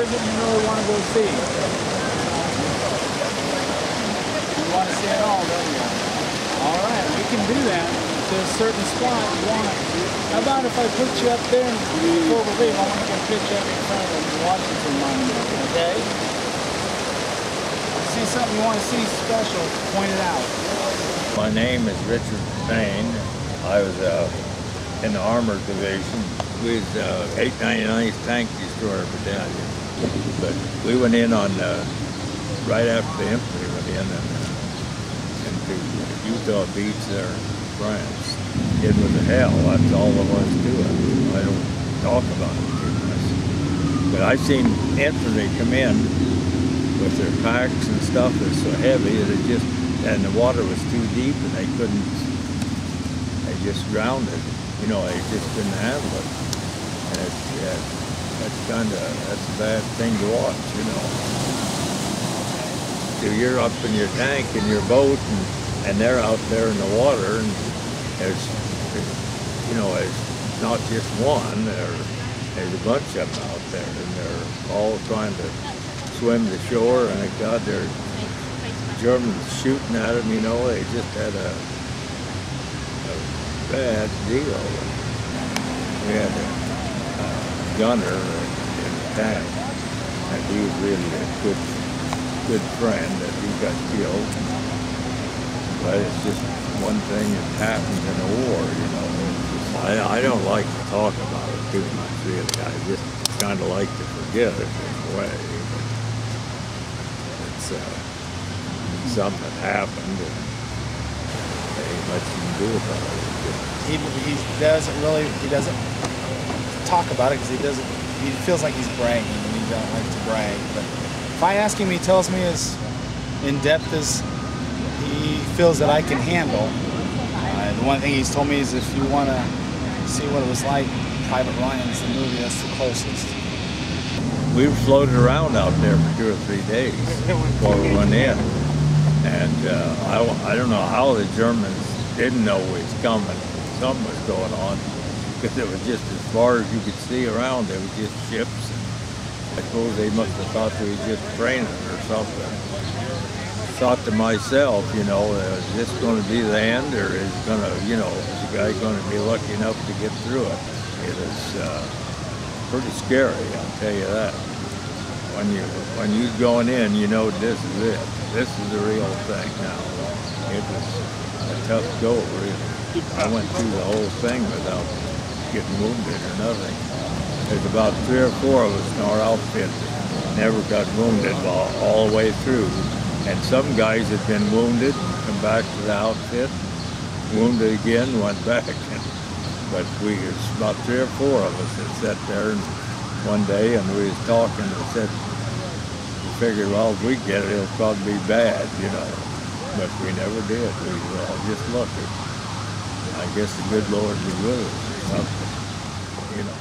is it you really want to go see? You want to see it all, don't you? All right, we can do that to a certain spot you want. How about if I put you up there and before we leave, I want to get a picture up in front of the Washington Monument, okay? See something you want to see special, point it out. My name is Richard Payne. I was in the Armored Division. We was 899th Tank Destroyer Battalion. But we went in on, right after the infantry went in into Utah Beach there in France. It was a hell, that's all there was to it. I don't talk about it too much. But I seen infantry come in with their packs and stuff that's so heavy that it just, and the water was too deep and they couldn't, they just drowned it. You know, they just couldn't handle it. And that's a bad thing to watch, you know. So you're up in your tank in your boat and they're out there in the water and there's, you know, it's not just one, there's a bunch of them out there and they're all trying to swim to shore and God, they're Germans shooting at them, you know, they just had a bad deal. We had a gunner in the tank, and he was really a good friend that he got killed. But it's just one thing that happens in a war, you know. I don't like to talk about it too much, really. I just kind of like to forget it in a way. It's something that happened, and there ain't much you can do about it. He doesn't talk about it because he feels like he's bragging and he don't like to brag. But if I ask him, he tells me as in depth as he feels that I can handle. The one thing he's told me is if you want to see what it was like, Private Ryan's the movie that's the closest. We floated around out there for 2 or 3 days before we went in. And I don't know how the Germans didn't know we was coming. Something was going on because it was just as far as you could see around. There was just ships. And I suppose they must have thought we were just training or something. Thought to myself, you know, is this going to be the end, or is going to, you know, is the guy going to be lucky enough to get through it? It was pretty scary, I'll tell you that. When you're going in, you know this is it. This is the real thing now. It was a tough go, really. I went through the whole thing without getting wounded or nothing. There's about 3 or 4 of us in our outfit that never got wounded all the way through. And some guys had been wounded, come back to the outfit, wounded again, went back. But it's about 3 or 4 of us that sat there one day and we was talking and said, we figured, well, if we get it, it'll probably be bad, you know. But we never did. We were all just lucky. I guess the good Lord was with us or something, you know.